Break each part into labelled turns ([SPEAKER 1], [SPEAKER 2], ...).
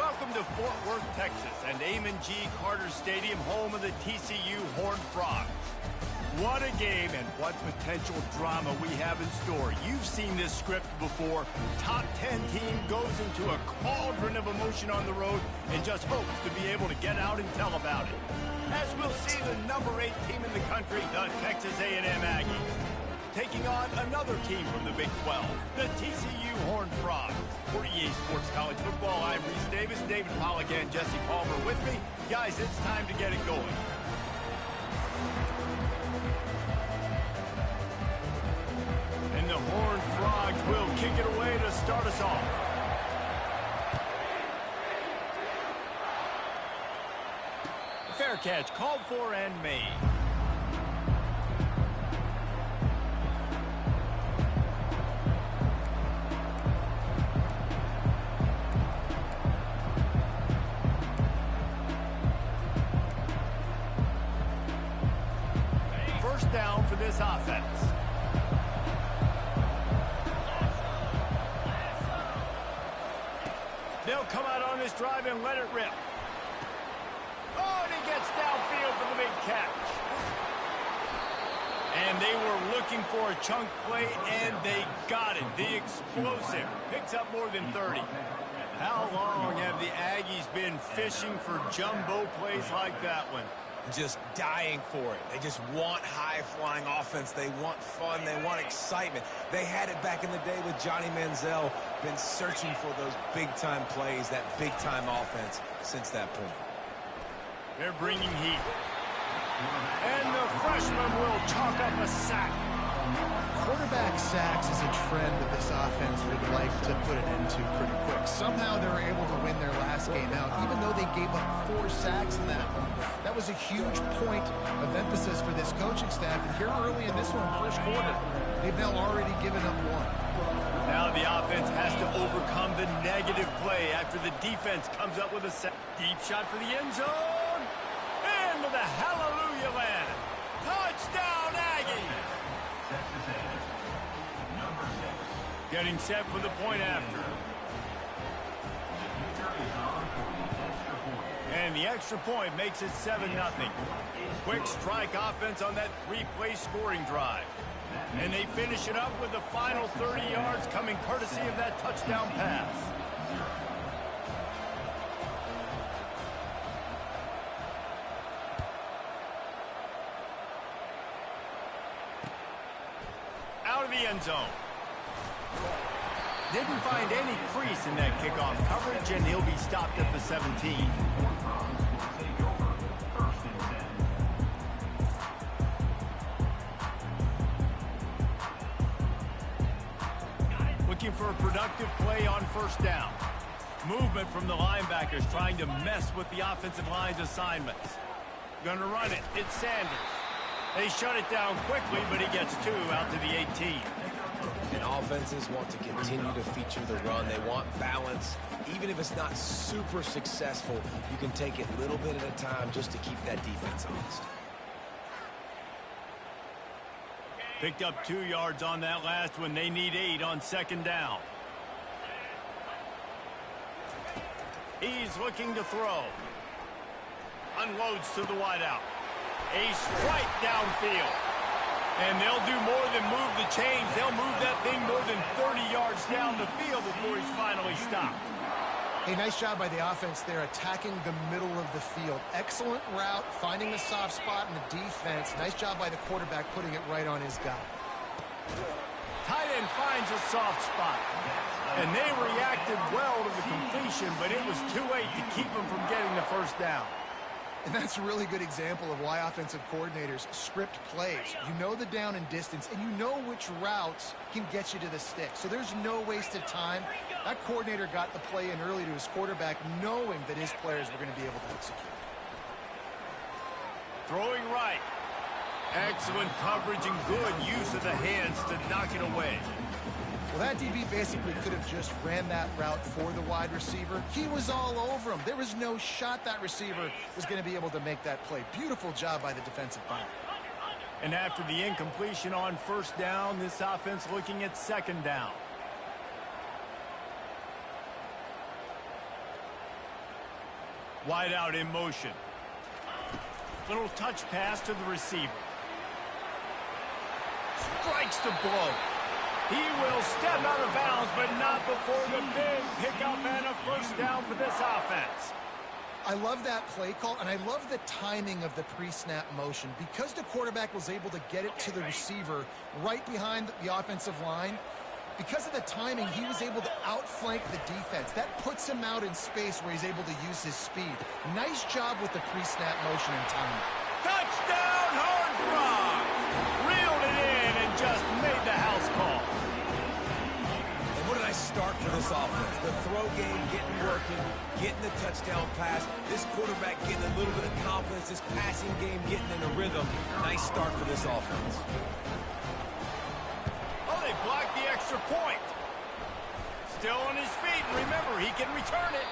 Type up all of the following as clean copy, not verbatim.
[SPEAKER 1] Welcome to Fort Worth, Texas, and Amon G. Carter Stadium, home of the TCU Horned Frogs. What a game and what potential drama we have in store. You've seen this script before. Top 10 team goes into a cauldron of emotion on the road and just hopes to be able to get out and tell about it. As we'll see the number 8 team in the country, the Texas A&M Aggies, taking on another team from the Big 12, the TCU Horned Frogs. For EA Sports College Football, I'm Reese Davis, David Pollack, and Jesse Palmer with me. Guys, it's time to get it going. And the Horned Frogs will kick it away to start us off. Fair catch called for and made. First down for this offense. They'll come out on this drive and let it rip. Oh, and he gets downfield for the big catch. And they were looking for a chunk play, and they got it. The explosive picks up more than 30. How long have the Aggies been fishing for jumbo plays like that one?
[SPEAKER 2] Just dying for it. They just want high-flying offense. They want fun. They want excitement. They had it back in the day with Johnny Manziel. Been searching for those big-time plays, that big-time offense since that point.
[SPEAKER 1] They're bringing heat. And the freshman will chalk up a sack.
[SPEAKER 3] Quarterback sacks is a trend that this offense would like to put an end to pretty quick. Somehow they were able to win their last game out, even though they gave up 4 sacks in that one. That was a huge point of emphasis for this coaching staff. And here early in this one, first quarter, they've now already given up 1.
[SPEAKER 1] Now the offense has to overcome the negative play after the defense comes up with a sack. Deep shot for the end zone. Into the hallelujah land. Touchdown, Aggies! Getting set for the point after. And the extra point makes it 7-0. Quick strike offense on that 3-play scoring drive. And they finish it up with the final 30 yards coming courtesy of that touchdown pass. Out of the end zone. Didn't find any crease in that kickoff coverage, and he'll be stopped at the 17. Looking for a productive play on first down. Movement from the linebackers trying to mess with the offensive line's assignments. Gonna run it. It's Sanders. They shut it down quickly, but he gets 2 out to the 18.
[SPEAKER 2] And offenses want to continue to feature the run. They want balance. Even if it's not super successful, you can take it a little bit at a time just to keep that defense honest.
[SPEAKER 1] Picked up 2 yards on that last one. They need 8 on second down. He's looking to throw. Unloads to the wideout. A strike downfield. And they'll do more than move the chains. They'll move that thing more than 30 yards down the field before he's finally stopped.
[SPEAKER 3] A nice job by the offense there, attacking the middle of the field. Excellent route, finding the soft spot in the defense. Nice job by the quarterback putting it right on his guy.
[SPEAKER 1] Tight end finds a soft spot. And they reacted well to the completion, but it was too late to keep them from getting the first down.
[SPEAKER 3] And that's a really good example of why offensive coordinators script plays. You know the down and distance, and you know which routes can get you to the stick. So there's no wasted time. That coordinator got the play in early to his quarterback, knowing that his players were going to be able to execute.
[SPEAKER 1] Throwing right. Excellent coverage and good use of the hands to knock it away.
[SPEAKER 3] Well, that DB basically could have just ran that route for the wide receiver. He was all over him. There was no shot that receiver was going to be able to make that play. Beautiful job by the defensive back.
[SPEAKER 1] And after the incompletion on first down, this offense looking at second down. Wide out in motion. Little touch pass to the receiver. Strikes the blow. He will step out of bounds, but not before the big pickup and a first down for this offense.
[SPEAKER 3] I love that play call, and I love the timing of the pre-snap motion. Because the quarterback was able to get it to the receiver right behind the offensive line, because of the timing, he was able to outflank the defense. That puts him out in space where he's able to use his speed. Nice job with the pre-snap motion and timing.
[SPEAKER 1] Touchdown, Horned Frogs! Reeled it in and just made the house call.
[SPEAKER 2] And what a nice start for this offense. The throw game getting working, getting the touchdown pass. This quarterback getting a little bit of confidence. This passing game getting in a rhythm. Nice start for this offense.
[SPEAKER 1] They blocked the extra point. Still on his feet. Remember, he can return it.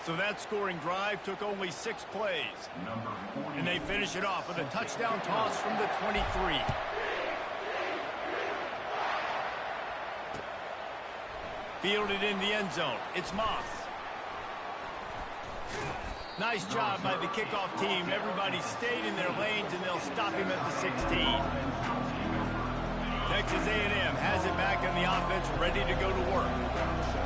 [SPEAKER 1] So that scoring drive took only 6 plays. And they finish it off with a touchdown toss from the 23. Fielded in the end zone. It's Moss. Nice job by the kickoff team. Everybody stayed in their lanes, and they'll stop him at the 16. Texas A&M has it back on the offense, ready to go to work.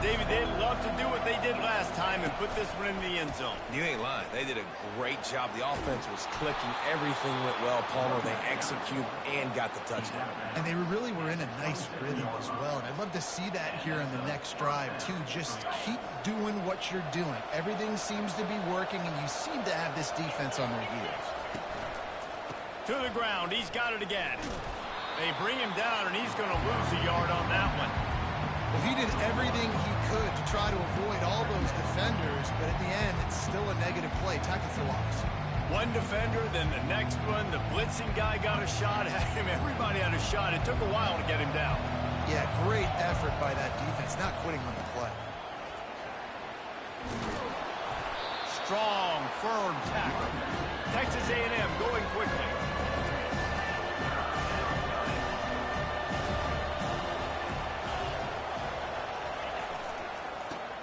[SPEAKER 1] David, they'd love to do what they did last time and put this one in the end zone.
[SPEAKER 2] You ain't lying. They did a great job. The offense was clicking. Everything went well. Palmer, they executed and got the touchdown.
[SPEAKER 3] And they really were in a nice rhythm as well. And I'd love to see that here on the next drive, too. Just keep doing what you're doing. Everything seems to be working, and you seem to have this defense on their heels.
[SPEAKER 1] To the ground. He's got it again. They bring him down, and he's going to lose a yard on that one.
[SPEAKER 3] Well, he did everything he could to try to avoid all those defenders, but at the end, it's still a negative play. Tackle for loss.
[SPEAKER 1] One defender, then the next one. The blitzing guy got a shot at him. Everybody had a shot. It took a while to get him down.
[SPEAKER 3] Yeah, great effort by that defense, not quitting on the play.
[SPEAKER 1] Strong, firm tackle. Texas A&M going quickly.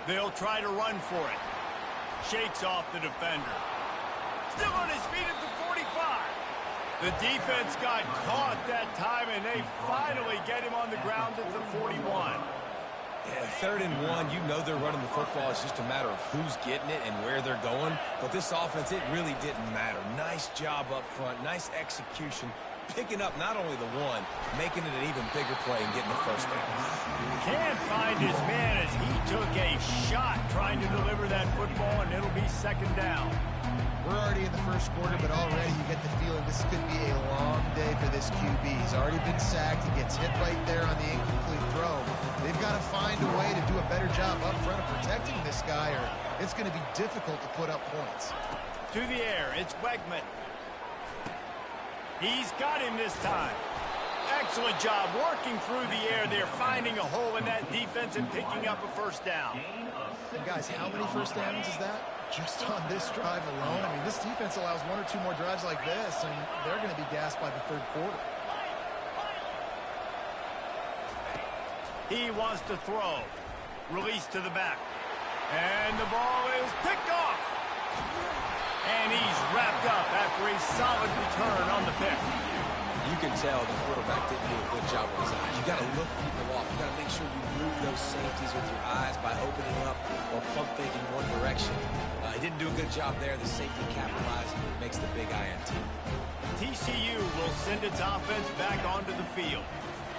[SPEAKER 1] They'll try to run for it. Shakes off the defender. Still on his feet at the 45. The defense got caught that time, and they finally get him on the ground at the 41.
[SPEAKER 2] Yeah, 3rd and 1, you know they're running the football. It's just a matter of who's getting it and where they're going. But this offense, it really didn't matter. Nice job up front, nice execution. Picking up not only the one, making it an even bigger play and getting the first down.
[SPEAKER 1] Can't find his man as he took a shot trying to deliver that football, and it'll be 2nd down.
[SPEAKER 3] We're already in the first quarter, but already you get the feeling this could be a long day for this QB. He's already been sacked. He gets hit right there on the incomplete throw. They've got to find a way to do a better job up front of protecting this guy, or it's going to be difficult to put up points.
[SPEAKER 1] To the air, it's Wegman. He's got him this time. Excellent job working through the air. They're finding a hole in that defense and picking up a first down.
[SPEAKER 3] And guys, how many first downs is that? Just on this drive alone? I mean, this defense allows 1 or 2 more drives like this, and they're going to be gassed by the 3rd quarter.
[SPEAKER 1] He wants to throw. Release to the back. And the ball is picked off. And he's wrapped up after a solid return on the pick.
[SPEAKER 2] You can tell the quarterback didn't do a good job with his eyes. You got to look people off. You got to make sure you move those safeties with your eyes by opening up or pump faking one direction. He didn't do a good job there. The safety capitalized, makes the big INT.
[SPEAKER 1] TCU will send its offense back onto the field.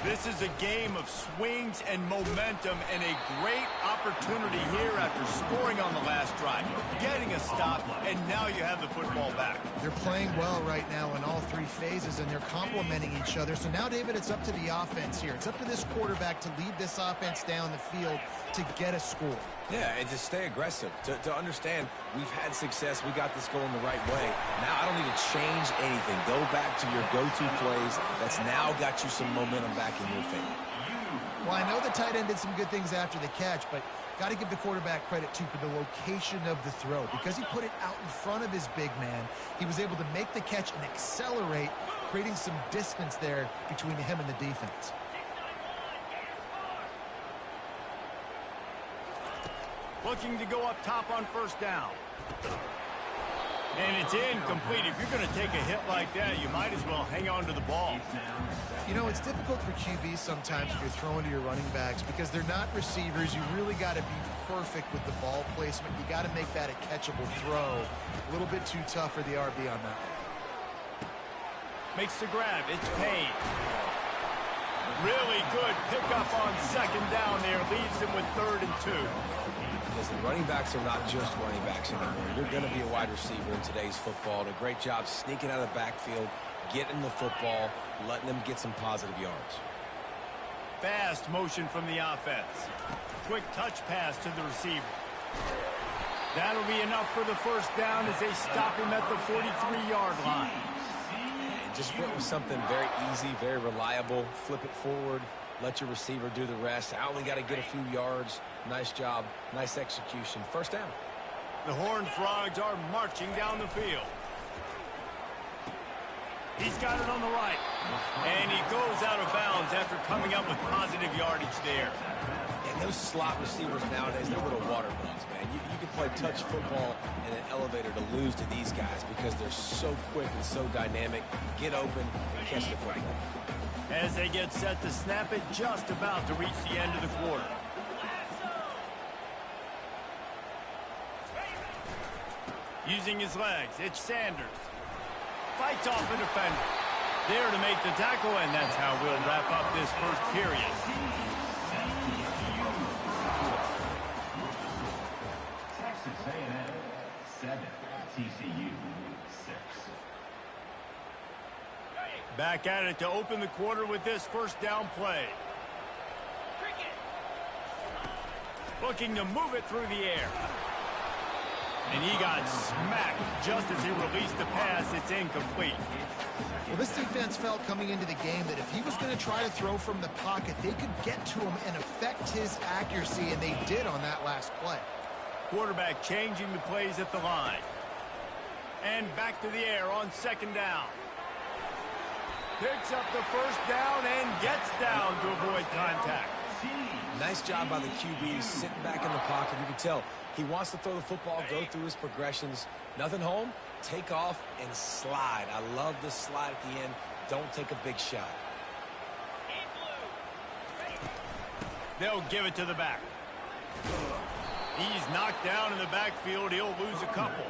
[SPEAKER 1] This is a game of swings and momentum, and a great opportunity here after scoring on the last drive, getting a stop, and now you have the football back.
[SPEAKER 3] They're playing well right now in all 3 phases, and they're complementing each other. So now, David, it's up to the offense here. It's up to this quarterback to lead this offense down the field to get a score.
[SPEAKER 2] Yeah, and to stay aggressive, to understand we've had success, we got this going the right way. Now I don't need to change anything. Go back to your go-to plays. That's now got you some momentum back in your favor.
[SPEAKER 3] Well, I know the tight end did some good things after the catch, but got to give the quarterback credit, too, for the location of the throw. Because he put it out in front of his big man, he was able to make the catch and accelerate, creating some distance there between him and the defense.
[SPEAKER 1] Looking to go up top on first down. And it's incomplete. If you're going to take a hit like that, you might as well hang on to the ball.
[SPEAKER 3] You know, it's difficult for QBs sometimes when you're throwing to your running backs because they're not receivers. You really got to be perfect with the ball placement. You got to make that a catchable throw. A little bit too tough for the RB on that.
[SPEAKER 1] Makes the grab. It's Payne. Really good pickup on second down there. Leaves them with 3rd and 2.
[SPEAKER 2] Listen, running backs are not just running backs anymore. You're going to be a wide receiver in today's football. And a great job sneaking out of the backfield, getting the football, letting them get some positive yards.
[SPEAKER 1] Fast motion from the offense. Quick touch pass to the receiver. That'll be enough for the first down as they stop him at the 43-yard line.
[SPEAKER 2] And just went with something very easy, very reliable. Flip it forward. Let your receiver do the rest. I only got to get a few yards. Nice job. Nice execution. First down.
[SPEAKER 1] The Horned Frogs are marching down the field. He's got it on the right. And he goes out of bounds after coming up with positive yardage there.
[SPEAKER 2] And those slot receivers nowadays, they're little water bugs, man. You can play touch football in an elevator to lose to these guys because they're so quick and so dynamic. Get open and catch the football.
[SPEAKER 1] As they get set to snap it, just about to reach the end of the quarter. Using his legs, it's Sanders. Fights off a defender. There to make the tackle, and that's how we'll wrap up this first period.
[SPEAKER 4] Texas A&M 7, TCU 6.
[SPEAKER 1] Back at it to open the quarter with this first down play. Looking to move it through the air. And he got smacked just as he released the pass. It's incomplete.
[SPEAKER 3] Well, this defense felt coming into the game that if he was going to try to throw from the pocket, they could get to him and affect his accuracy, and they did on that last play.
[SPEAKER 1] Quarterback changing the plays at the line. And back to the air on second down. Picks up the first down and gets down to avoid contact.
[SPEAKER 2] Nice job by the QB sitting back in the pocket. You can tell he wants to throw the football, go through his progressions. Nothing home, take off and slide. I love the slide at the end. Don't take a big shot.
[SPEAKER 1] They'll give it to the back. He's knocked down in the backfield. He'll lose a couple.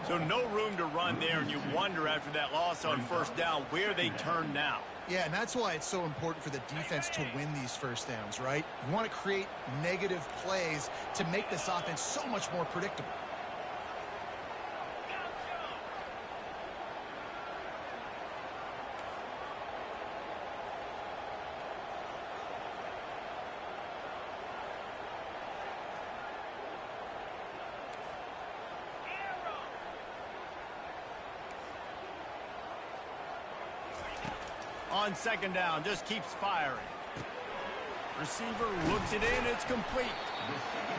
[SPEAKER 1] So no room to run there, and you wonder after that loss on first down where they turn now.
[SPEAKER 3] Yeah, and that's why it's so important for the defense to win these first downs, right? You want to create negative plays to make this offense so much more predictable.
[SPEAKER 1] On second down, just keeps firing. Receiver looks it in, it's complete.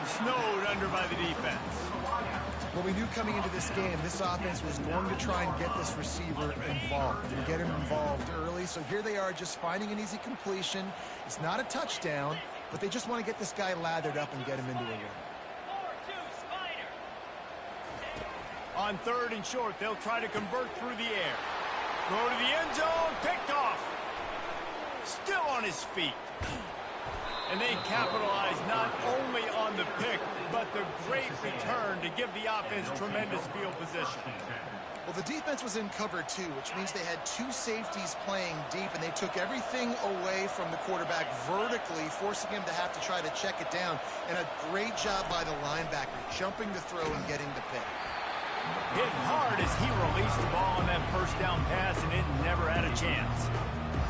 [SPEAKER 1] Snowed under by the defense.
[SPEAKER 3] Well, we knew coming into this game, this offense was going to try and get this receiver involved and get him involved early. So here they are just finding an easy completion. It's not a touchdown, but they just want to get this guy lathered up and get him into a run.
[SPEAKER 1] On third and short, they'll try to convert through the air. Throw to the end zone, picked off. Still on his feet. And they capitalize not only on the pick, but the great return to give the offense tremendous field position.
[SPEAKER 3] Well, the defense was in cover two, which means they had two safeties playing deep, and they took everything away from the quarterback vertically, forcing him to have to try to check it down. And a great job by the linebacker, jumping the throw and getting the pick.
[SPEAKER 1] Hit hard as he released the ball on that first down pass, and it never had a chance.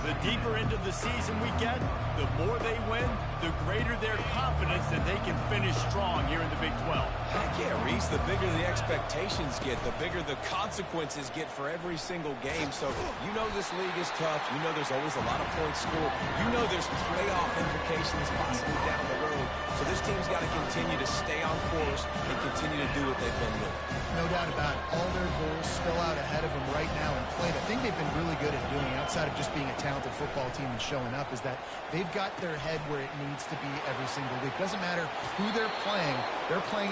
[SPEAKER 1] The deeper into the season we get, the more they win, the greater their confidence that they can finish strong here in the Big 12.
[SPEAKER 2] Heck yeah, Reese, the bigger the expectations get, the bigger the consequences get for every single game. So you know this league is tough. You know there's always a lot of points scored. You know there's playoff implications possibly down the road. So this team's got to continue to stay on course and continue to do what they've been doing.
[SPEAKER 3] No doubt about it. All their goals spill out ahead of them right now in play, the thing they've been really good at doing outside of just being a talented football team and showing up is that they've got their head where it needs to be every single week. Doesn't matter who they're playing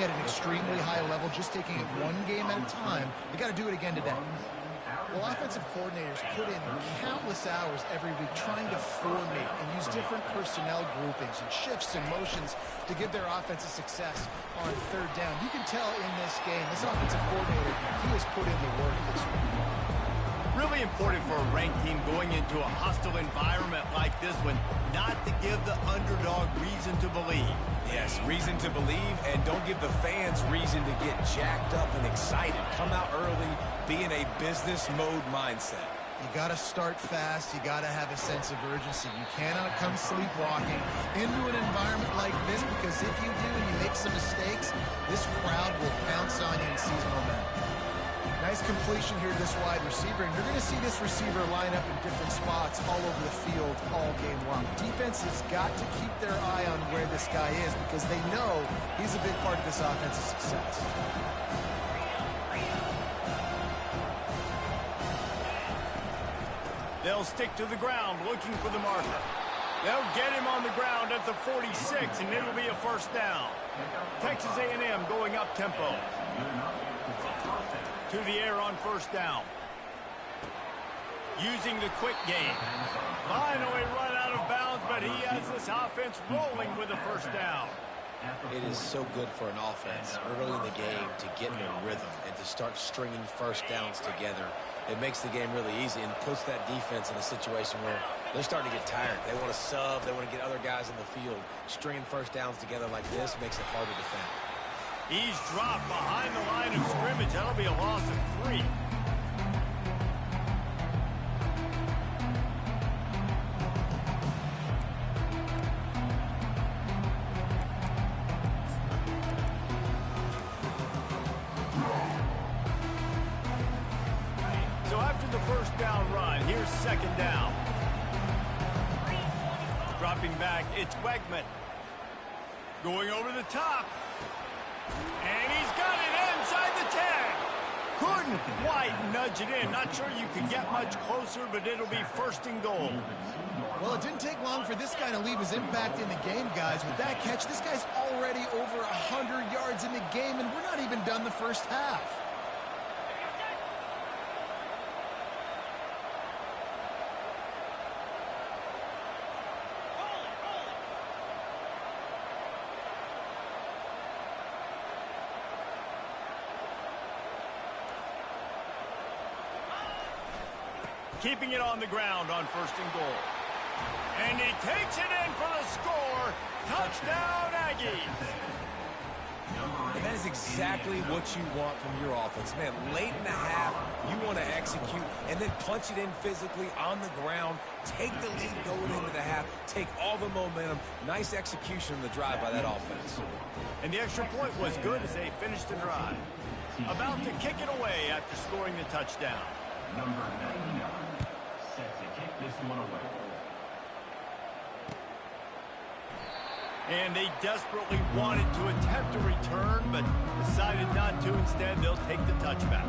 [SPEAKER 3] at an extremely high level, just taking it one game at a time. They got to do it again today. Well, offensive coordinators put in countless hours every week trying to formate and use different personnel groupings and shifts and motions to give their offensive success on third down. You can tell in this game, this offensive coordinator, he has put in the work this week.
[SPEAKER 1] Really important for a ranked team going into a hostile environment like this one, not to give the underdog reason to believe.
[SPEAKER 2] Yes, reason to believe, and don't give the fans reason to get jacked up and excited. Come out early, be in a business mode mindset.
[SPEAKER 3] You got to start fast. You got to have a sense of urgency. You cannot come sleepwalking into an environment like this, because if you do and you make some mistakes, this crowd will pounce on you and seize momentum. Nice completion here to this wide receiver, and you're going to see this receiver line up in different spots all over the field all game long. Defense has got to keep their eye on where this guy is, because they know he's a big part of this offense's success.
[SPEAKER 1] They'll stick to the ground looking for the marker. They'll get him on the ground at the 46, and it'll be a first down. Texas A&M going up tempo. To the air on first down. Using the quick game. Finally run out of bounds, but he has this offense rolling with a first down.
[SPEAKER 5] It is so good for an offense early in the game to get in a rhythm and to start stringing first downs together. It makes the game really easy and puts that defense in a situation where they're starting to get tired. They want to sub. They want to get other guys in the field. Stringing first downs together like this makes it hard to defend.
[SPEAKER 1] He's dropped behind the line of scrimmage. That'll be a loss of 3. So after the first down run, here's second down. Dropping back, it's Wegman. Going over the top. And he's got it inside the 10. Couldn't quite nudge it in. Not sure you could get much closer, but it'll be first and goal.
[SPEAKER 3] Well, it didn't take long for this guy to leave his impact in the game, guys. With that catch, this guy's already over 100 yards in the game, and we're not even done the first half.
[SPEAKER 1] Keeping it on the ground on first and goal. And he takes it in for the score. Touchdown, Aggies.
[SPEAKER 2] And that is exactly what you want from your offense. Man, late in the half, you want to execute and then punch it in physically on the ground. Take the lead going into the half. Take all the momentum. Nice execution on the drive by that offense.
[SPEAKER 1] And the extra point was good as they finished the drive. About to kick it away after scoring the touchdown.
[SPEAKER 4] Number 99, set to kick this one away.
[SPEAKER 1] And they desperately wanted to attempt a return, but decided not to. Instead, they'll take the touchback.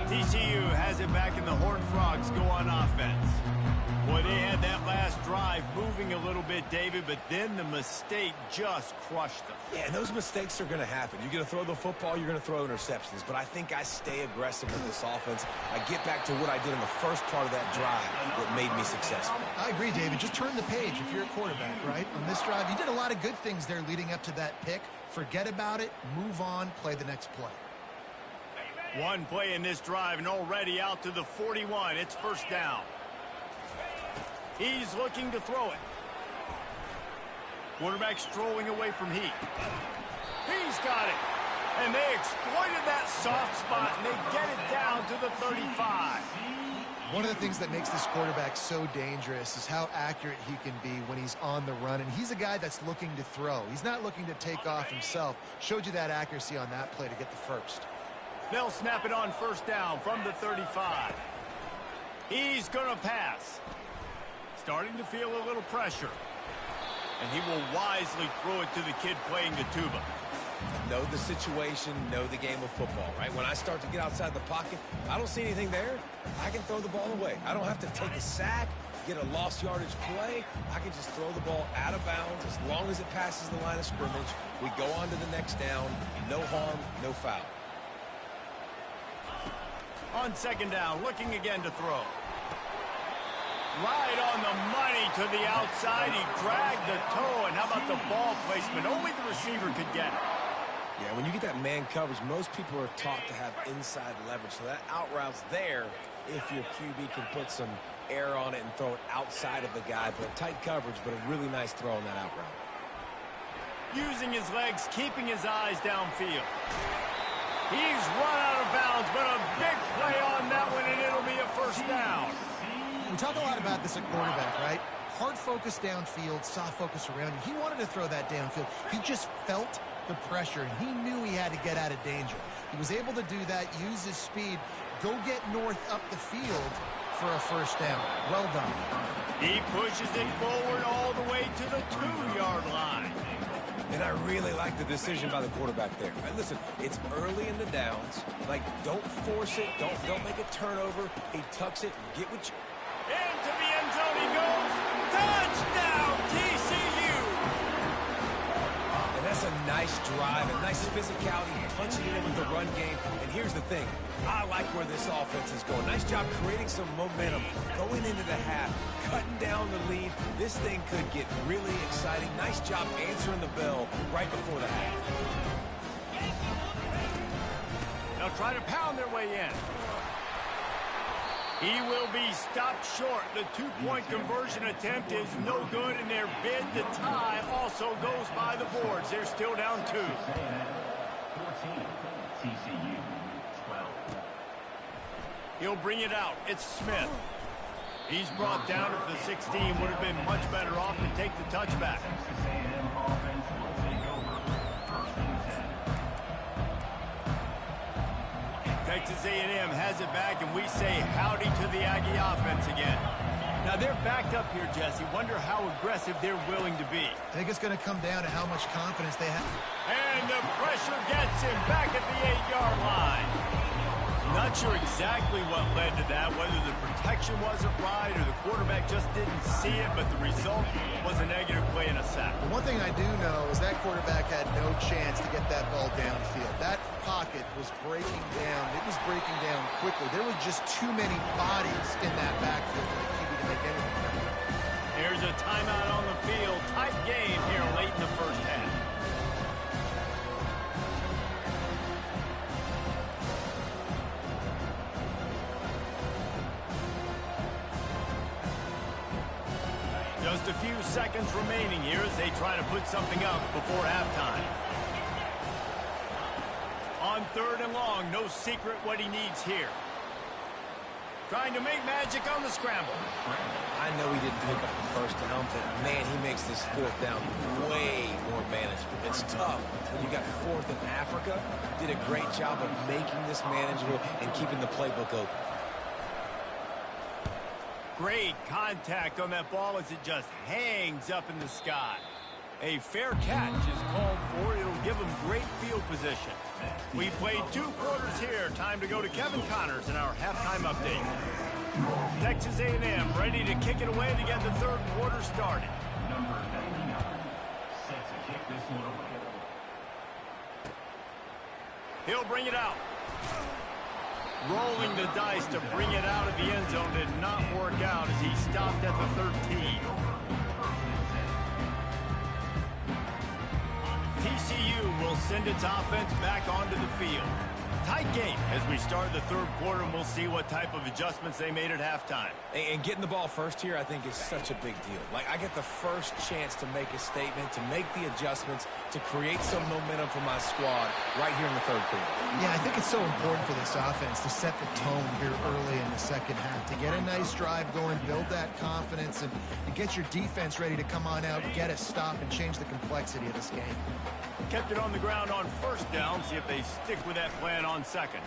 [SPEAKER 1] TCU has it back, and the Horned Frogs go on offense. Boy, they had that last drive moving a little bit, David, but then the mistake just crushed them.
[SPEAKER 2] Yeah, and those mistakes are going to happen. You're going to throw the football, you're going to throw interceptions. But I think I stay aggressive with this offense. I get back to what I did in the first part of that drive that made me successful.
[SPEAKER 3] I agree, David. Just turn the page if you're a quarterback, right? On this drive, you did a lot of good things there leading up to that pick. Forget about it, move on, play the next play.
[SPEAKER 1] One play in this drive, and already out to the 41. It's first down. He's looking to throw it. Quarterback strolling away from heat. He's got it. And they exploited that soft spot, and they get it down to the 35.
[SPEAKER 3] One of the things that makes this quarterback so dangerous is how accurate he can be when he's on the run. And he's a guy that's looking to throw. He's not looking to take off himself. Showed you that accuracy on that play to get the first.
[SPEAKER 1] They'll snap it on first down from the 35. He's going to pass. Starting to feel a little pressure. And he will wisely throw it to the kid playing the tuba.
[SPEAKER 2] Know the situation, know the game of football, right? When I start to get outside the pocket, I don't see anything there, I can throw the ball away. I don't have to take a sack, get a lost yardage play. I can just throw the ball out of bounds as long as it passes the line of scrimmage. We go on to the next down. No harm, no foul.
[SPEAKER 1] On second down, looking again to throw. Right on the money to the outside. He dragged the toe, and how about the ball placement? Only the receiver could get it.
[SPEAKER 2] Yeah, when you get that man coverage, most people are taught to have inside leverage. So that out route's there if your QB can put some air on it and throw it outside of the guy. But tight coverage, but a really nice throw on that out route.
[SPEAKER 1] Using his legs, keeping his eyes downfield. He's run out of bounds, but a big play on that one, and it'll be a first down.
[SPEAKER 3] We talk a lot about this at quarterback, right? Hard focus downfield, soft focus around you. He wanted to throw that downfield. He just felt the pressure, and he knew he had to get out of danger. He was able to do that, use his speed, go get north up the field for a first down. Well done.
[SPEAKER 1] He pushes it forward all the way to the 2-yard line.
[SPEAKER 2] And I really like the decision by the quarterback there. Right, listen, it's early in the downs. Like, don't force it. Don't make a turnover. He tucks it. Get what you...
[SPEAKER 1] Into the end zone he goes. Touchdown, TCU!
[SPEAKER 2] And that's a nice drive, a nice physicality, punching it in with the run game. And here's the thing. I like where this offense is going. Nice job creating some momentum, going into the half, cutting down the lead. This thing could get really exciting. Nice job answering the bell right before the half.
[SPEAKER 1] They'll try to pound their way in. He will be stopped short. The two-point conversion attempt is no good, and their bid to tie also goes by the boards. They're still down 2.
[SPEAKER 4] 14, TCU 12.
[SPEAKER 1] He'll bring it out. It's Smith. He's brought down at the 16. Would have been much better off to take the touchback.
[SPEAKER 4] Texas A&M offense will take over. First and 10.
[SPEAKER 1] Texas A&M has it back, and we say howdy to the Aggie offense again. Now, they're backed up here, Jesse. Wonder how aggressive they're willing to be.
[SPEAKER 3] I think it's going to come down to how much confidence they have.
[SPEAKER 1] And the pressure gets him back at the 8-yard line. Not sure exactly what led to that, whether the protection wasn't right or the quarterback just didn't see it, but the result was a negative play and a sack.
[SPEAKER 3] The one thing I do know is that quarterback had no chance to get that ball downfield. That pocket was breaking down. It was breaking down quickly. There were just too many bodies in that backfield for the QB to make anything happen.
[SPEAKER 1] Here's a timeout on the field. Tight game here late in the first half. Just a few seconds remaining here as they try to put something up before halftime. On 3rd and long, no secret what he needs here. Trying to make magic on the scramble.
[SPEAKER 2] I know he didn't pick up the first down, but man, he makes this 4th down way more manageable. It's tough when you got 4th in Africa. Did a great job of making this manageable and keeping the playbook open.
[SPEAKER 1] Great contact on that ball as it just hangs up in the sky. A fair catch is called for. It'll give them great field position. We played 2 quarters here. Time to go to Kevin Connors in our halftime update. Texas A&M ready to kick it away to get the 3rd quarter started.
[SPEAKER 4] Number 99 set to kick this one away.
[SPEAKER 1] He'll bring it out. Rolling the dice to bring it out of the end zone did not work out as he stopped at the 13. TCU will send its offense back onto the field. Tight game as we start the 3rd quarter, and we'll see what type of adjustments they made at halftime.
[SPEAKER 2] And getting the ball first here, I think, is such a big deal. Like, I get the first chance to make a statement, to make the adjustments, to create some momentum for my squad right here in the 3rd quarter.
[SPEAKER 3] Yeah, I think it's so important for this offense to set the tone here early in the second half, to get a nice drive going, build that confidence, and get your defense ready to come on out, get a stop, and change the complexity of this game.
[SPEAKER 1] Kept it on the ground on 1st down. See if they stick with that plan on 2nd.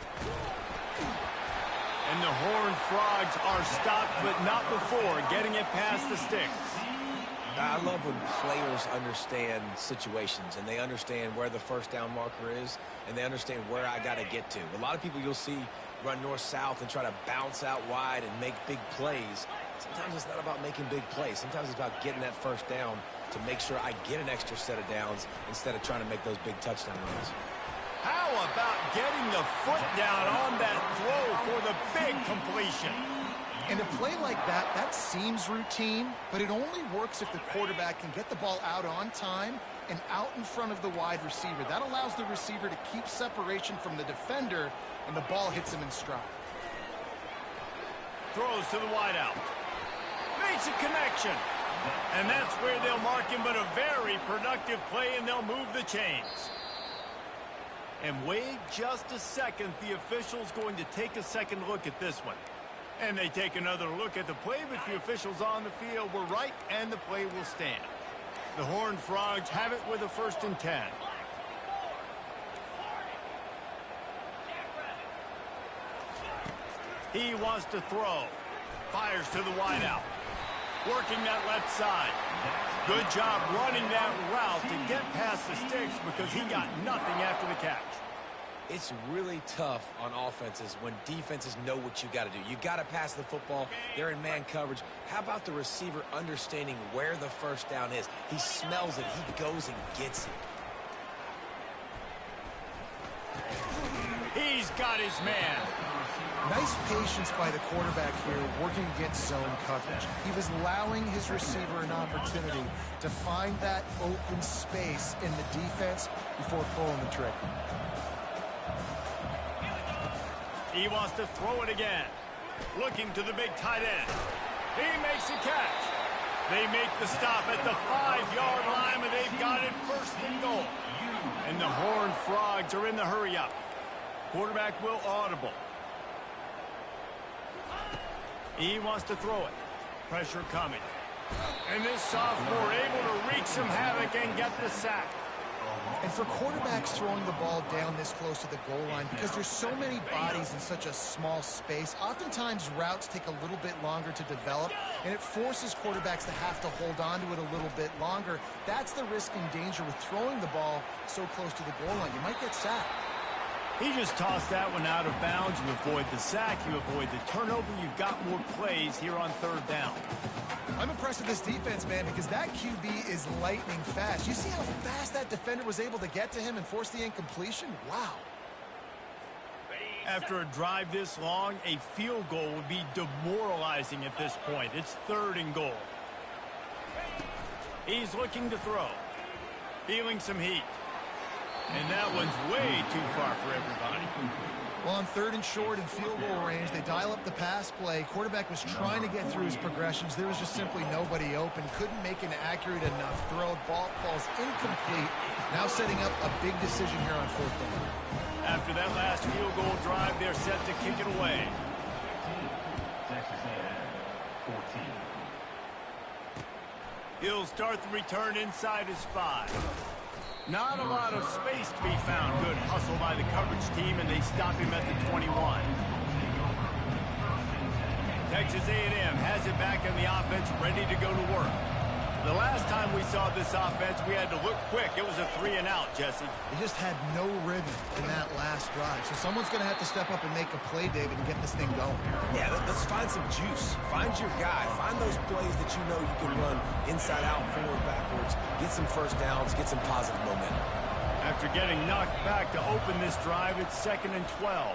[SPEAKER 1] And the Horned Frogs are stopped, but not before getting it past the sticks.
[SPEAKER 5] I love when players understand situations and they understand where the first down marker is and they understand where I got to get to. A lot of people you'll see run north-south and try to bounce out wide and make big plays. Sometimes it's not about making big plays. Sometimes it's about getting that first down to make sure I get an extra set of downs instead of trying to make those big touchdown runs.
[SPEAKER 1] How about getting the foot down on that throw for the big completion?
[SPEAKER 3] And a play like that, that seems routine, but it only works if the quarterback can get the ball out on time and out in front of the wide receiver. That allows the receiver to keep separation from the defender, and the ball hits him in stride.
[SPEAKER 1] Throws to the wideout. Makes a connection. And that's where they'll mark him, but a very productive play, and they'll move the chains. And wait just a second. The official's going to take a second look at this one. And they take another look at the play, but the officials on the field were right, and the play will stand. The Horned Frogs have it with a 1st and 10. He wants to throw. Fires to the wideout. Working that left side. Good job running that route to get past the sticks because he got nothing after the catch.
[SPEAKER 5] It's really tough on offenses when defenses know what you got to do. You got to pass the football. They're in man coverage. How about the receiver understanding where the first down is? He smells it. He goes and gets it.
[SPEAKER 1] He's got his man.
[SPEAKER 3] Nice patience by the quarterback here, working against zone coverage. He was allowing his receiver an opportunity to find that open space in the defense before pulling the trigger.
[SPEAKER 1] He wants to throw it again. Looking to the big tight end. He makes a catch. They make the stop at the 5-yard line, and they've got it 1st and goal. And the Horned Frogs are in the hurry-up. Quarterback will audible. He wants to throw it. Pressure coming. And this sophomore able to wreak some havoc and get the sack.
[SPEAKER 3] And for quarterbacks throwing the ball down this close to the goal line, because there's so many bodies in such a small space, oftentimes routes take a little bit longer to develop, and it forces quarterbacks to have to hold on to it a little bit longer. That's the risk and danger with throwing the ball so close to the goal line. You might get sacked.
[SPEAKER 1] He just tossed that one out of bounds. You avoid the sack, you avoid the turnover. You've got more plays here on 3rd down.
[SPEAKER 3] I'm impressed with this defense, man, because that QB is lightning fast. You see how fast that defender was able to get to him and force the incompletion? Wow.
[SPEAKER 1] After a drive this long, a field goal would be demoralizing at this point. It's 3rd and goal. He's looking to throw. Feeling some heat. And that one's way too far for everybody.
[SPEAKER 3] Well, on 3rd and short and field goal range, they dial up the pass play. Quarterback was trying to get through his progressions. There was just simply nobody open. Couldn't make an accurate enough throw. Ball falls incomplete. Now setting up a big decision here on 4th down.
[SPEAKER 1] After that last field goal drive, they're set to kick it away.
[SPEAKER 4] Texas A&M 14.
[SPEAKER 1] He'll start the return inside his 5. Not a lot of space to be found. Good hustle by the coverage team, and they stop him at the 21. Texas A&M has it back in the offense, ready to go to work. The last time we saw this offense, we had to look quick. It was a 3-and-out, Jesse.
[SPEAKER 3] They just had no rhythm in that last drive. So someone's going to have to step up and make a play, David, and get this thing going.
[SPEAKER 5] Yeah, let's find some juice. Find your guy. Find those plays that you know you can run inside out, forward, backwards. Get some first downs. Get some positive momentum.
[SPEAKER 1] After getting knocked back to open this drive, it's 2nd and 12.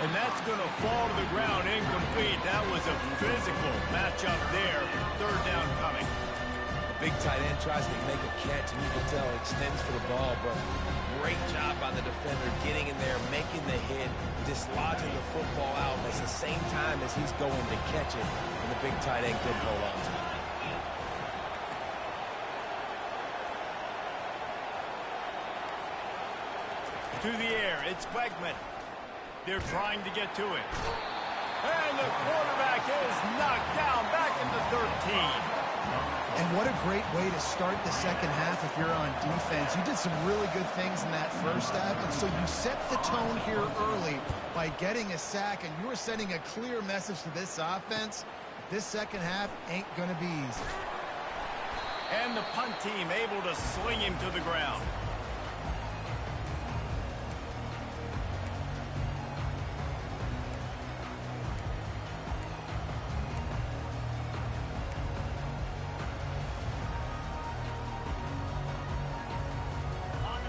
[SPEAKER 1] And that's going to fall to the ground incomplete. That was a physical matchup there. 3rd down coming.
[SPEAKER 5] A big tight end tries to make a catch, and you can tell he extends for the ball, but great job by the defender getting in there, making the hit, dislodging the football out at the same time as he's going to catch it, and the big tight end couldn't hold on to it.
[SPEAKER 1] To the air, it's Bregman. They're trying to get to it. And the quarterback is knocked down back in the 13.
[SPEAKER 3] And what a great way to start the second half if you're on defense. You did some really good things in that first half, and so you set the tone here early by getting a sack, and you were sending a clear message to this offense. This second half ain't going to be easy.
[SPEAKER 1] And the punt team able to sling him to the ground.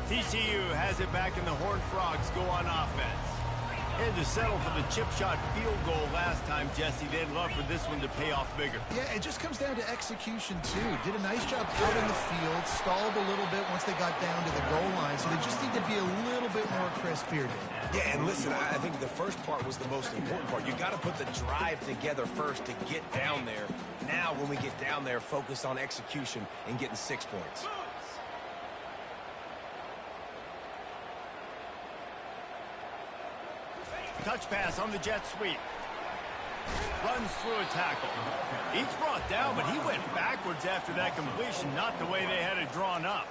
[SPEAKER 1] TCU has it back, and the Horned Frogs go on offense. Had to settle for the chip shot field goal last time, Jesse. They'd love for this one to pay off bigger.
[SPEAKER 3] Yeah, it just comes down to execution, too. Did a nice job out in the field, stalled a little bit once they got down to the goal line, so they just need to be a little bit more crisp here.
[SPEAKER 2] Yeah, and listen, I think the first part was the most important part. You got to put the drive together first to get down there. Now, when we get down there, focus on execution and getting 6 points.
[SPEAKER 1] Touch pass on the jet sweep. Runs through a tackle. He's brought down, but he went backwards after that completion, not the way they had it drawn up.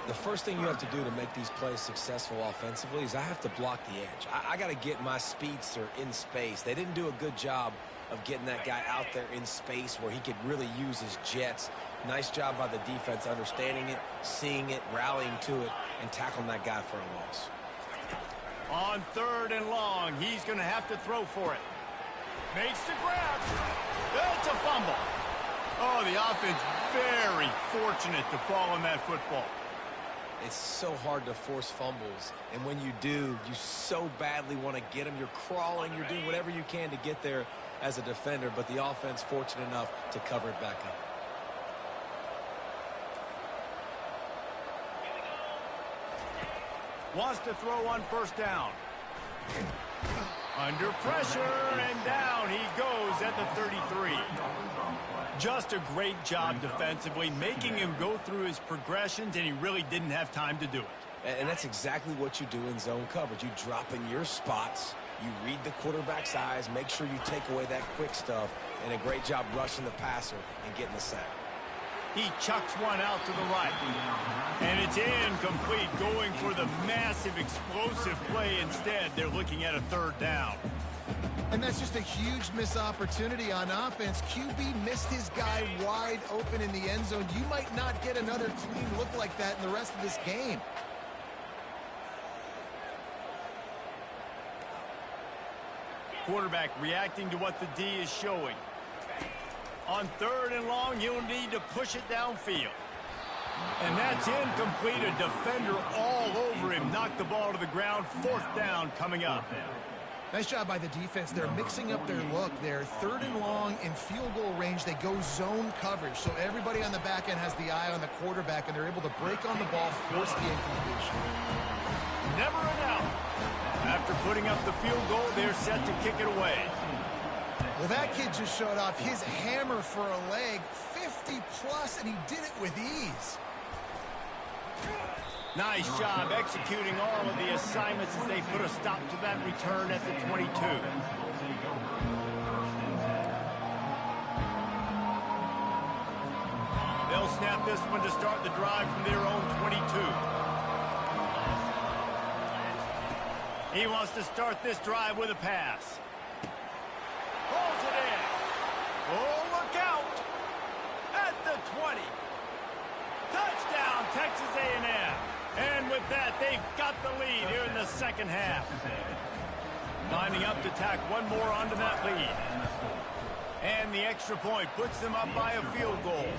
[SPEAKER 5] The first thing you have to do to make these plays successful offensively is I have to block the edge. I got to get my speedster in space. They didn't do a good job of getting that guy out there in space where he could really use his jets. Nice job by the defense understanding it, seeing it, rallying to it, and tackling that guy for a loss.
[SPEAKER 1] On 3rd and long, he's going to have to throw for it. Makes the grab. It's a fumble. Oh, the offense very fortunate to fall on that football.
[SPEAKER 5] It's so hard to force fumbles, and when you do, you so badly want to get them. You're crawling, you're doing whatever you can to get there as a defender, but the offense fortunate enough to cover it back up.
[SPEAKER 1] Wants to throw on 1st down. Under pressure, and down he goes at the 33. Just a great job defensively, making him go through his progressions, and he really didn't have time to do it.
[SPEAKER 5] And that's exactly what you do in zone coverage. You drop in your spots, you read the quarterback's eyes, make sure you take away that quick stuff, and a great job rushing the passer and getting the sack.
[SPEAKER 1] He chucks one out to the right. And it's incomplete, going for the massive explosive play instead. They're looking at a 3rd down.
[SPEAKER 3] And that's just a huge missed opportunity on offense. QB missed his guy wide open in the end zone. You might not get another clean look like that in the rest of this game.
[SPEAKER 1] Quarterback reacting to what the D is showing. On 3rd and long, he'll need to push it downfield. And that's incomplete. A defender all over him. Knocked the ball to the ground. 4th down coming up.
[SPEAKER 3] Nice job by the defense. They're mixing up their look there. 3rd and long in field goal range. They go zone coverage. So everybody on the back end has the eye on the quarterback, and they're able to break on the ball, force the incompletion.
[SPEAKER 1] Never an out. After putting up the field goal, they're set to kick it away.
[SPEAKER 3] Well, that kid just showed off his hammer for a leg, 50-plus, and he did it with ease.
[SPEAKER 1] Nice job executing all of the assignments as they put a stop to that return at the 22. They'll snap this one to start the drive from their own 22. He wants to start this drive with a pass. Rolls it in. Oh, look out. At the 20. Touchdown, Texas A&M. And with that, they've got the lead here in the second half. Lining up to tack one more onto that lead. And the extra point puts them up by a field goal.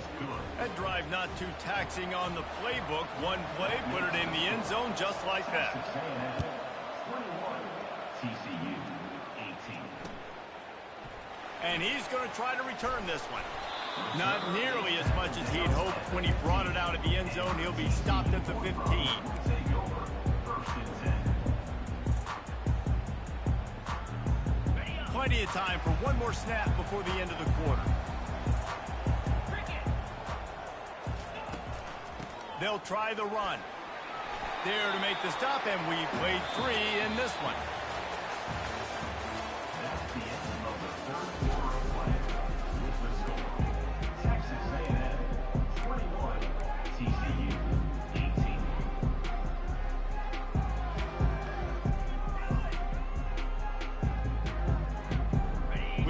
[SPEAKER 1] That drive not too taxing on the playbook. One play, put it in the end zone just like that.
[SPEAKER 4] 21, TCU 18.
[SPEAKER 1] And he's going to try to return this one. Not nearly as much as he'd hoped when he brought it out of the end zone. He'll be stopped at the 15. Plenty of time for one more snap before the end of the quarter. They'll try the run. There to make the stop, and we played 3 in this one.
[SPEAKER 4] That's the end of the third quarter of play. With the score, Texas A&M 21, TCU 18.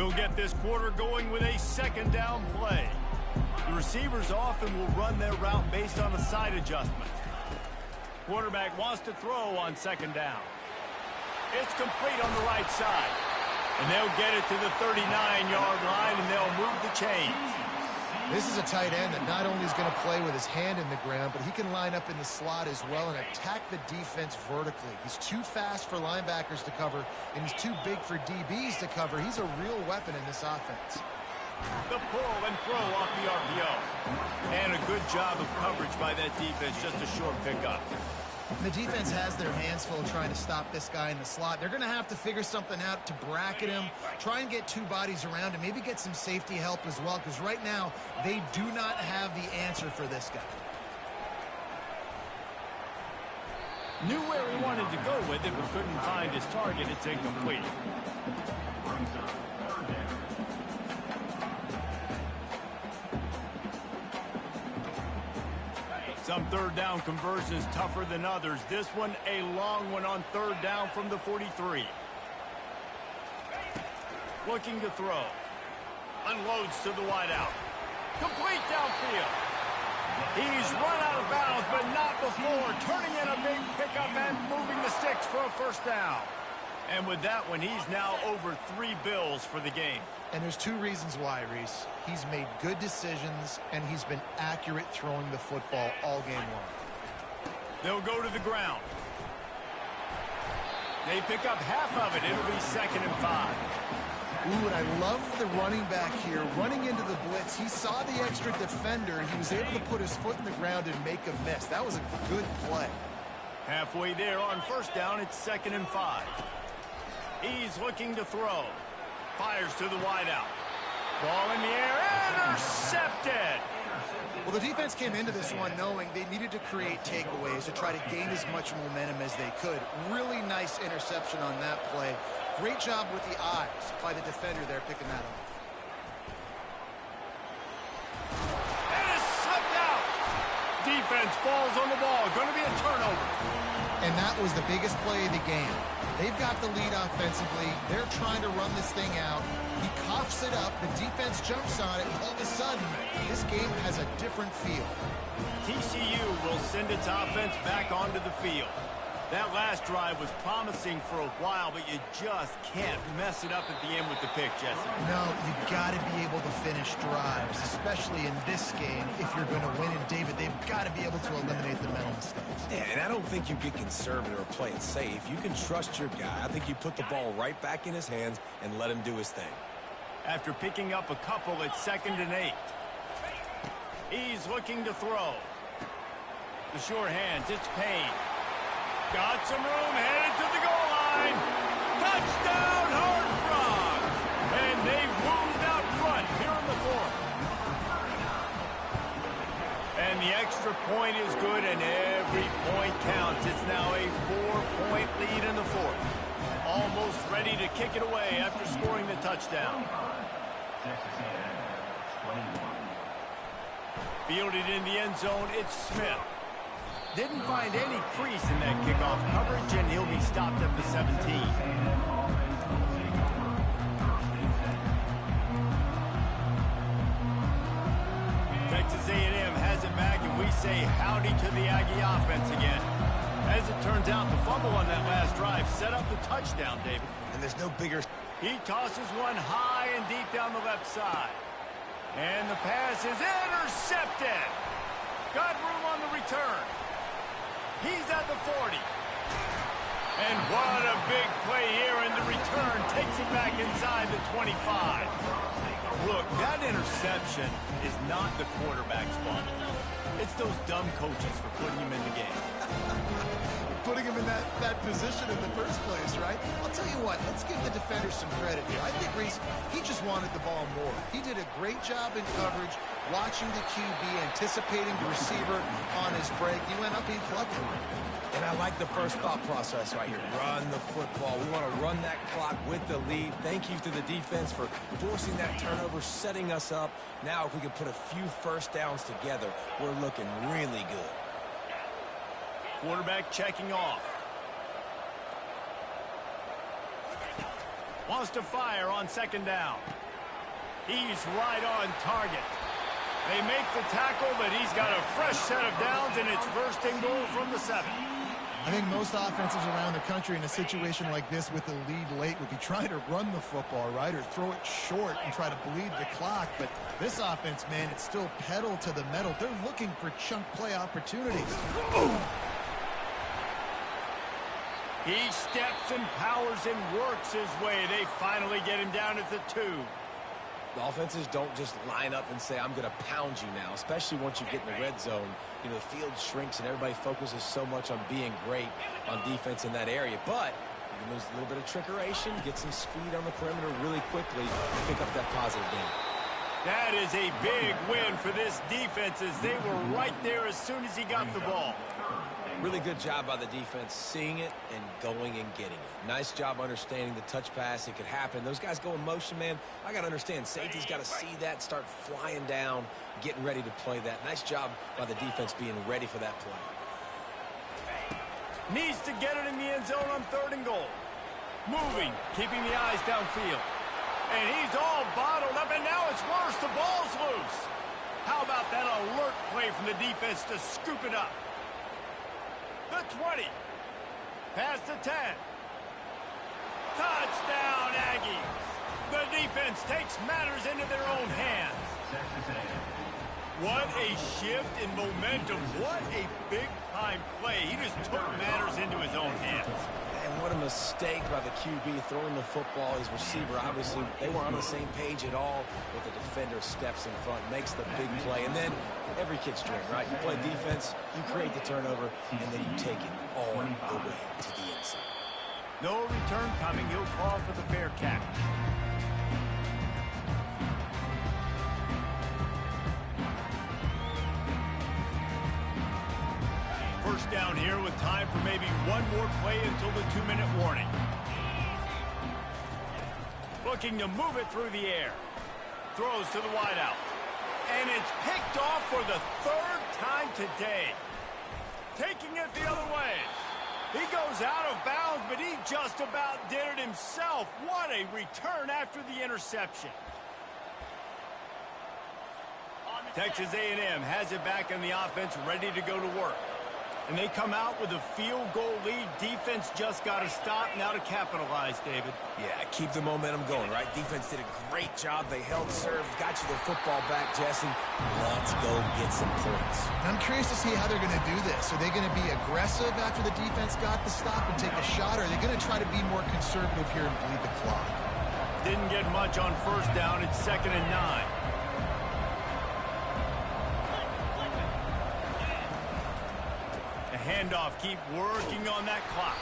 [SPEAKER 1] We'll get this quarter going with a second down play. The receivers often will run their route based on a side adjustment. Quarterback wants to throw on second down. It's complete on the right side. And they'll get it to the 39-yard line, and they'll move the chains.
[SPEAKER 3] This is a tight end that not only is going to play with his hand in the ground, but he can line up in the slot as well and attack the defense vertically. He's too fast for linebackers to cover, and he's too big for DBs to cover. He's a real weapon in this offense.
[SPEAKER 1] The pull and throw off the RPO. And a good job of coverage by that defense, just a short pickup.
[SPEAKER 3] The defense has their hands full trying to stop this guy in the slot. They're going to have to figure something out to bracket him, try and get two bodies around him, maybe get some safety help as well, because right now they do not have the answer for this guy.
[SPEAKER 1] Knew where he wanted to go with it, but couldn't find his target. It's incomplete. Some third down conversions tougher than others. This one a long one on third down from the 43. Looking to throw. Unloads to the wideout. Complete downfield. He's run out of bounds, but not before. Turning in a big pickup and moving the sticks for a first down. And with that one, he's now over 3 bills for the game.
[SPEAKER 3] And there's two reasons why, Reese. He's made good decisions, and he's been accurate throwing the football all game long.
[SPEAKER 1] They'll go to the ground. They pick up half of it. It'll be 2nd and 5.
[SPEAKER 3] Ooh, and I love the running back here. Running into the blitz, he saw the extra defender. He was able to put his foot in the ground and make a miss. That was a good play.
[SPEAKER 1] Halfway there on first down, it's 2nd and 5. He's looking to throw. Fires to the wideout. Ball in the air, intercepted.
[SPEAKER 3] Well, the defense came into this one knowing they needed to create takeaways to try to gain as much momentum as they could. Really nice interception on that play. Great job with the eyes by the defender there picking that off.
[SPEAKER 1] And it's slipped out. Defense falls on the ball. Going to be a turnover.
[SPEAKER 3] And that was the biggest play of the game. They've got the lead offensively. They're trying to run this thing out. He coughs it up. The defense jumps on it. And all of a sudden, this game has a different feel.
[SPEAKER 1] TCU will send its offense back onto the field. That last drive was promising for a while, but you just can't mess it up at the end with the pick, Jesse.
[SPEAKER 3] No, you got to be able to finish drives, especially in this game if you're going to win. And, David, they've got to be able to eliminate the mental mistakes.
[SPEAKER 2] Yeah, and I don't think you get conservative or play it safe. You can trust your guy. I think you put the ball right back in his hands and let him do his thing.
[SPEAKER 1] After picking up a couple, it's 2nd and 8. He's looking to throw. The short hands, it's Payne. Got some room, headed to the goal line. Touchdown, Horned Frogs. And they've moved out front here in the 4th. And the extra point is good, and every point counts. It's now a 4-point lead in the 4th. Almost ready to kick it away after scoring the touchdown.
[SPEAKER 4] Texas A&M 21.
[SPEAKER 1] Fielded in the end zone, it's Smith. Didn't find any crease in that kickoff coverage, and he'll be stopped at the 17. Texas A&M has it back, and we say howdy to the Aggie offense again. As it turns out, the fumble on that last drive set up the touchdown, David.
[SPEAKER 2] And there's no bigger...
[SPEAKER 1] He tosses one high and deep down the left side. And the pass is intercepted. Got room on the return. He's at the 40. And what a big play here, and the return takes him back inside the 25. Look, that interception is not the quarterback's fault. It's those dumb coaches for putting him in the game.
[SPEAKER 3] Putting him in that position in the first place, right? I'll tell you what, let's give the defender some credit here. I think Reese, he just wanted the ball more. He did a great job in coverage, watching the QB, anticipating the receiver on his break. He went up, he plugged him.
[SPEAKER 2] And I like the first thought process right here. Run the football. We want to run that clock with the lead. Thank you to the defense for forcing that turnover, setting us up. Now, if we can put a few first downs together, we're looking really good.
[SPEAKER 1] Quarterback checking off. Wants to fire on second down. He's right on target. They make the tackle, but he's got a fresh set of downs, and it's first and goal from the 7.
[SPEAKER 3] I think most offenses around the country in a situation like this with the lead late would be trying to run the football, right, or throw it short and try to bleed the clock. But this offense, man, it's still pedal to the metal. They're looking for chunk play opportunities.
[SPEAKER 1] He steps and powers and works his way. They finally get him down at the 2.
[SPEAKER 5] The offenses don't just line up and say, I'm going to pound you now, especially once you get in the red zone. You know, the field shrinks and everybody focuses so much on being great on defense in that area. But you can lose a little bit of trickeration, get some speed on the perimeter really quickly, and pick up that positive game.
[SPEAKER 1] That is a big win for this defense as they were right there as soon as he got the ball.
[SPEAKER 5] Really good job by the defense seeing it and going and getting it. Nice job understanding the touch pass. It could happen. Those guys go in motion, man. I got to understand. Safety's got to see that, start flying down, getting ready to play that. Nice job by the defense being ready for that play.
[SPEAKER 1] Needs to get it in the end zone on 3rd and goal. Moving, keeping the eyes downfield. And he's all bottled up, and now it's worse. The ball's loose. How about that alert play from the defense to scoop it up? The 20. Past the 10. Touchdown, Aggies. The defense takes matters into their own hands. What a shift in momentum. What a big-time play. He just took matters into his own hands.
[SPEAKER 5] And what a mistake by the QB throwing the football. His receiver, obviously, they weren't on the same page at all, but the defender steps in front, makes the big play, and then every kid's dream, right? You play defense, you create the turnover, and then you take it all the way to the end zone.
[SPEAKER 1] No return coming. He'll call for the fair catch. First down here with time for maybe one more play until the 2-minute warning. Looking to move it through the air. Throws to the wideout. And it's picked off for the 3rd time today. Taking it the other way. He goes out of bounds, but he just about did it himself. What a return after the interception. Texas A&M has it back in the offense, ready to go to work. And they come out with a field goal lead. Defense just got to stop now to capitalize, David.
[SPEAKER 5] Yeah, keep the momentum going, right? Defense did a great job. They held serve, got you the football back, Jesse. Let's go get some points.
[SPEAKER 3] I'm curious to see how they're going to do this. Are they going to be aggressive after the defense got the stop and take a shot, or are they going to try to be more conservative here and bleed the clock?
[SPEAKER 1] Didn't get much on first down. It's 2nd and 9. Handoff, keep working on that clock.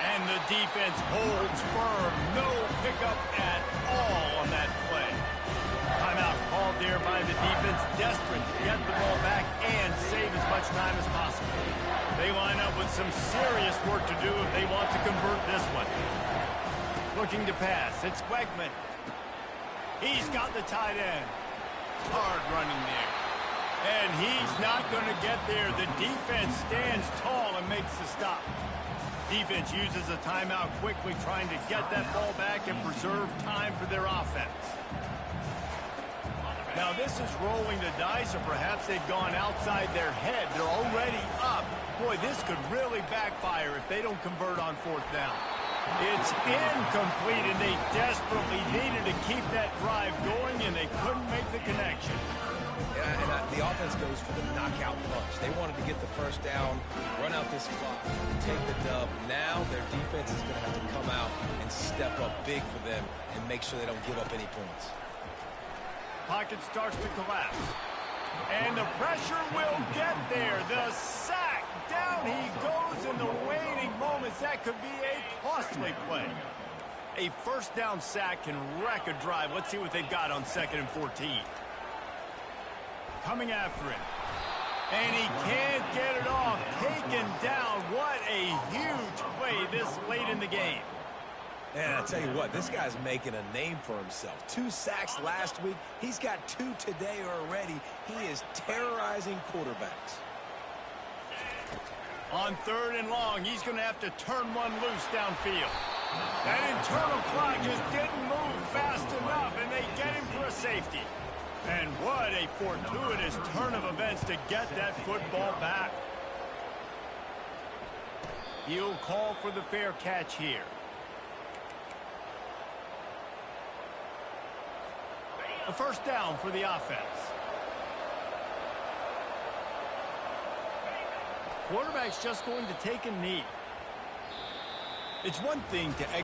[SPEAKER 1] And the defense holds firm. No pickup at all on that play. Timeout called there by the defense, desperate to get the ball back and save as much time as possible. They line up with some serious work to do if they want to convert this one. Looking to pass. It's Wegman. He's got the tight end. Hard running there. And he's not going to get there. The defense stands tall and makes the stop. Defense uses a timeout quickly, trying to get that ball back and preserve time for their offense. Now this is rolling the dice, or perhaps they've gone outside their head. They're already up. Boy, this could really backfire if they don't convert on 4th down. It's incomplete, and they desperately needed to keep that drive going, and they couldn't make the connection.
[SPEAKER 5] And the offense goes for the knockout punch. They wanted to get the first down, run out this clock, take the dub. Now their defense is going to have to come out and step up big for them and make sure they don't give up any points.
[SPEAKER 1] Pocket starts to collapse. And the pressure will get there. The sack. Down he goes in the waning moments. That could be a costly play. A first down sack can wreck a drive. Let's see what they've got on 2nd and 14. Coming after him. And he can't get it off. Taken down. What a huge play this late in the game.
[SPEAKER 5] And I'll tell you what, this guy's making a name for himself. 2 sacks last week. He's got 2 today already. He is terrorizing quarterbacks.
[SPEAKER 1] On 3rd and long, he's going to have to turn one loose downfield. That internal clock just didn't move fast enough, and they get him for a safety. And what a fortuitous turn of events to get that football back. He'll call for the fair catch here. A first down for the offense. Quarterback's just going to take a knee. It's one thing to